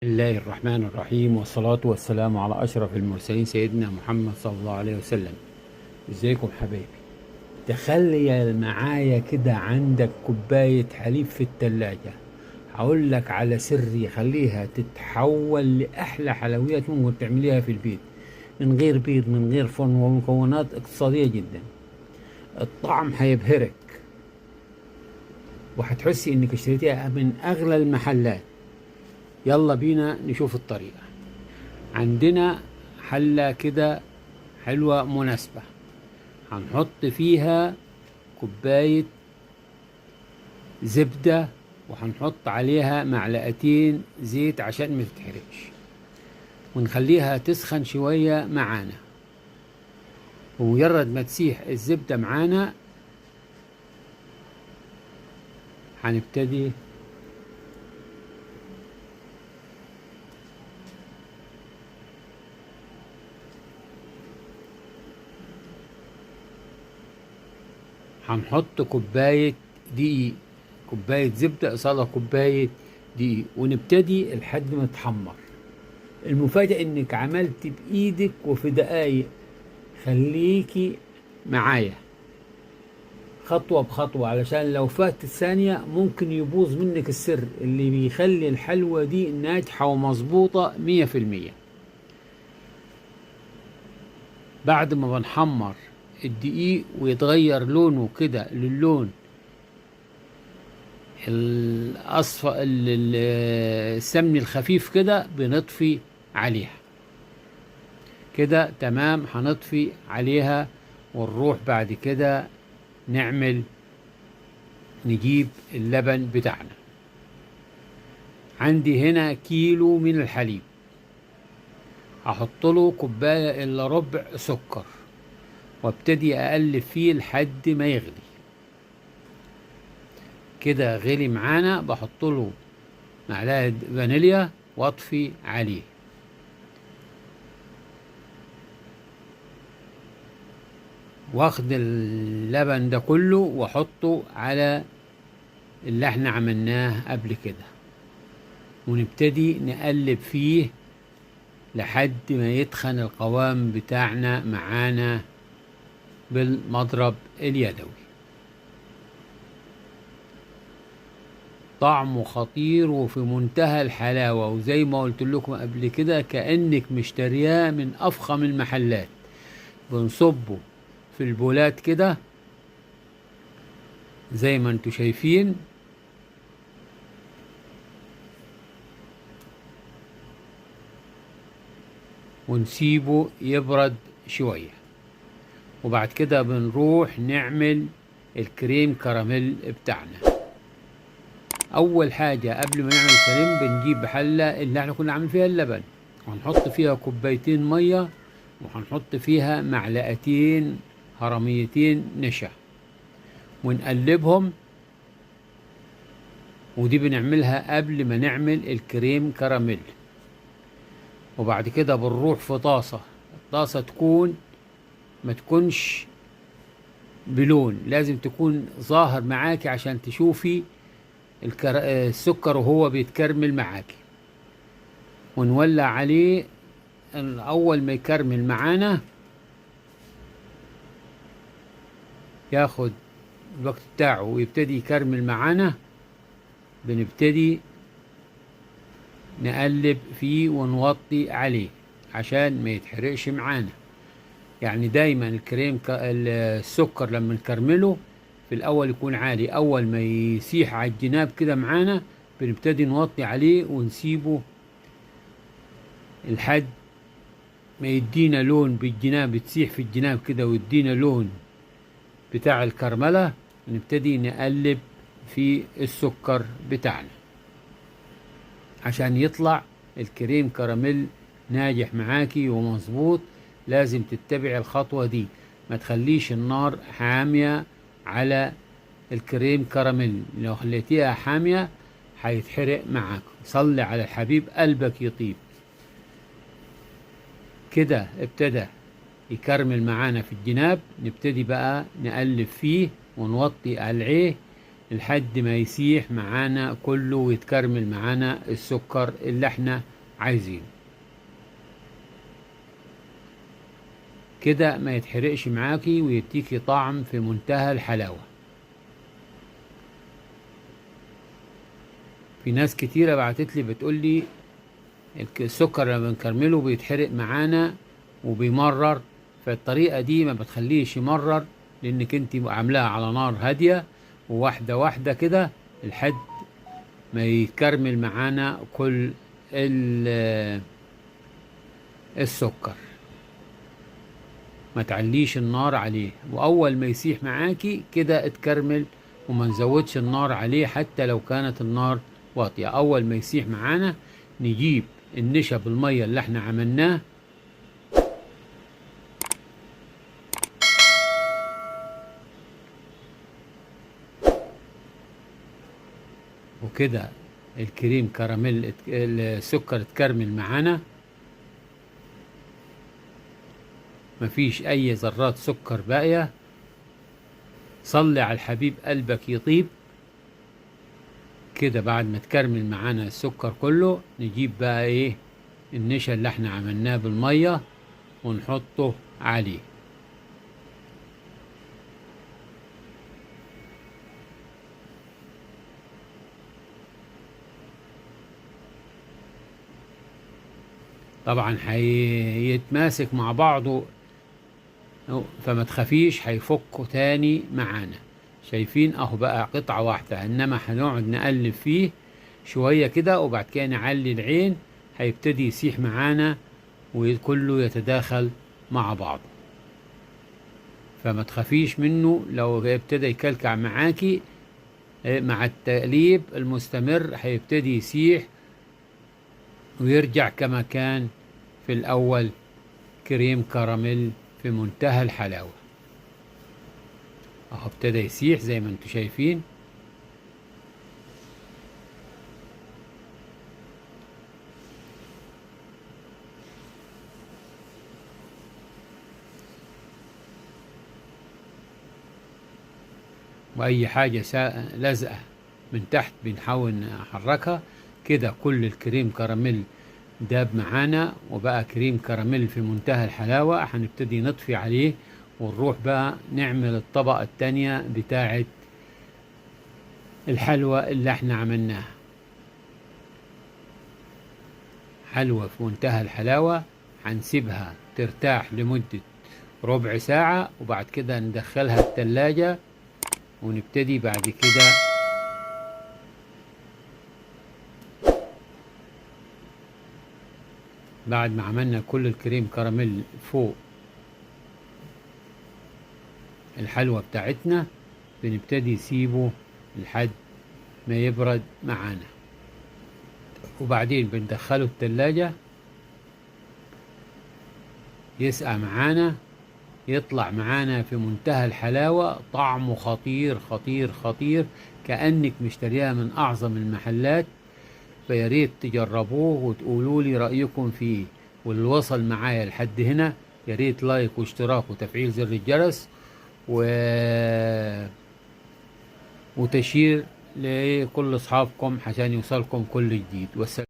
بسم الله الرحمن الرحيم، والصلاة والسلام على أشرف المرسلين سيدنا محمد صلى الله عليه وسلم. ازيكم حبايبي؟ تخيل معايا كده عندك كوباية حليب في التلاجة. هقول لك على سر يخليها تتحول لأحلى حلويات ممكن تعمليها في البيت، من غير بيض، من غير فرن، ومكونات اقتصادية جدا. الطعم هيبهرك، وهتحسي انك اشتريتيها من أغلى المحلات. يلا بينا نشوف الطريقة. عندنا حلة كده حلوة مناسبة، هنحط فيها كوباية زبدة، وهنحط عليها معلقتين زيت عشان ما تتحرقش، ونخليها تسخن شوية معانا. ومجرد ما تسيح الزبدة معانا هنبتدي هنحط كوباية دقيق، كوباية زبدة قصادها كوباية دقيق، ونبتدي لحد ما تحمر. المفاجأة انك عملت بايدك وفي دقايق. خليكي معايا خطوة بخطوة، علشان لو فاتت ثانية ممكن يبوظ منك السر اللي بيخلي الحلوة دي ناجحة ومظبوطة 100%. بعد ما بنحمر الدقيق ويتغير لونه كده للون الأصفر السمني الخفيف كده، بنطفي عليها كده. تمام، هنطفي عليها ونروح بعد كده نجيب اللبن بتاعنا. عندي هنا كيلو من الحليب، هحط له كوباية الا ربع سكر، وابتدي اقلب فيه لحد ما يغلي. كده غلي معانا، بحط له معلقة فانيليا واطفي عليه. واخد اللبن ده كله واحطه على اللي احنا عملناه قبل كده، ونبتدي نقلب فيه لحد ما يتخن القوام بتاعنا معانا بالمضرب اليدوي. طعمه خطير وفي منتهى الحلاوة، وزي ما قلت لكم قبل كده كأنك مشترياه من أفخم المحلات. بنصبه في البولات كده زي ما انتوا شايفين، ونسيبه يبرد شوية. وبعد كده بنروح نعمل الكريم كراميل بتاعنا. اول حاجة قبل ما نعمل الكريم بنجيب حلة اللي احنا كنا عاملين فيها اللبن، وهنحط فيها كوبايتين مية، وهنحط فيها معلقتين هرميتين نشا، ونقلبهم. ودي بنعملها قبل ما نعمل الكريم كراميل. وبعد كده بنروح في الطاسة تكون ما تكونش بلون، لازم تكون ظاهر معاكي عشان تشوفي السكر وهو بيتكرمل معاكي. ونولع عليه اول ما يكرمل معانا، ياخد الوقت بتاعه ويبتدي يكرمل معانا، بنبتدي نقلب فيه ونوطي عليه عشان ما يتحرقش معانا. يعني دايما السكر لما نكرمله في الاول يكون عالي، اول ما يسيح على الجناب كده معانا بنبتدي نوطي عليه ونسيبه لحد ما يدينا لون بالجناب، تسيح في الجناب كده ويدينا لون بتاع الكرملة. نبتدي نقلب في السكر بتاعنا عشان يطلع الكريم كراميل ناجح معاكي ومظبوط. لازم تتبع الخطوة دي، ما تخليش النار حامية على الكريم كراميل، لو خليتيها حامية هيتحرق معاك. صلي على الحبيب قلبك يطيب. كده ابتدى يكرمل معانا في الجناب، نبتدي بقى نقلب فيه ونوطي عليه لحد ما يسيح معانا كله ويتكرمل معانا السكر اللي احنا عايزينه. كده ما يتحرقش معاكي ويديكي طعم في منتهى الحلاوة. في ناس كتيرة بعتتلي بتقولي السكر لما بنكرمله بيتحرق معانا وبيمرر، فالطريقة دي ما بتخليش يمرر، لانك انت عاملاها على نار هادية وواحدة واحدة كده لحد ما يكرمل معانا كل السكر. ما تعليش النار عليه، واول ما يسيح معاكي كده اتكرمل، وما نزودش النار عليه حتى لو كانت النار واطية. اول ما يسيح معانا نجيب النشا بالمية اللي احنا عملناه وكده الكريم كراميل السكر اتكرمل معانا، مفيش اي ذرات سكر باقية. صلي على الحبيب قلبك يطيب. كده بعد ما تكرمل معانا السكر كله نجيب بقى ايه النشا اللي احنا عملناه بالمية ونحطه عليه. طبعا هيتماسك مع بعضه، فما تخافيش هيفكوا تاني معانا. شايفين اهو بقى قطعة واحدة، انما هنقعد نقلب فيه شوية كده وبعد كده نعلي العين هيبتدي يسيح معانا وكله يتداخل مع بعضه. فما تخافيش منه لو ابتدى يكلكع معاكي، مع التقليب المستمر هيبتدي يسيح ويرجع كما كان في الأول، كريم كراميل في منتهى الحلاوة. اهو ابتدى يسيح زي ما انتم شايفين. واي حاجة لازقة من تحت بنحاول نحركها كده. كل الكريم كراميل داب معانا وبقى كريم كراميل في منتهى الحلاوة. هنبتدي نطفي عليه ونروح بقى نعمل الطبقة التانية بتاعة الحلوى اللي احنا عملناها. حلوى في منتهى الحلاوة. هنسيبها ترتاح لمدة ربع ساعة وبعد كده ندخلها التلاجة ونبتدي بعد كده بعد ما عملنا كل الكريم كراميل فوق الحلوى بتاعتنا بنبتدي نسيبه لحد ما يبرد معانا، وبعدين بندخله التلاجة يسقع معانا، يطلع معانا في منتهى الحلاوة. طعمه خطير خطير خطير، كأنك مشتريها من أعظم المحلات. فياريت تجربوه وتقولوا لي رأيكم فيه. واللي وصل معايا لحد هنا ياريت لايك واشتراك وتفعيل زر الجرس وتشير لكل أصحابكم عشان يوصلكم كل جديد. والسلام.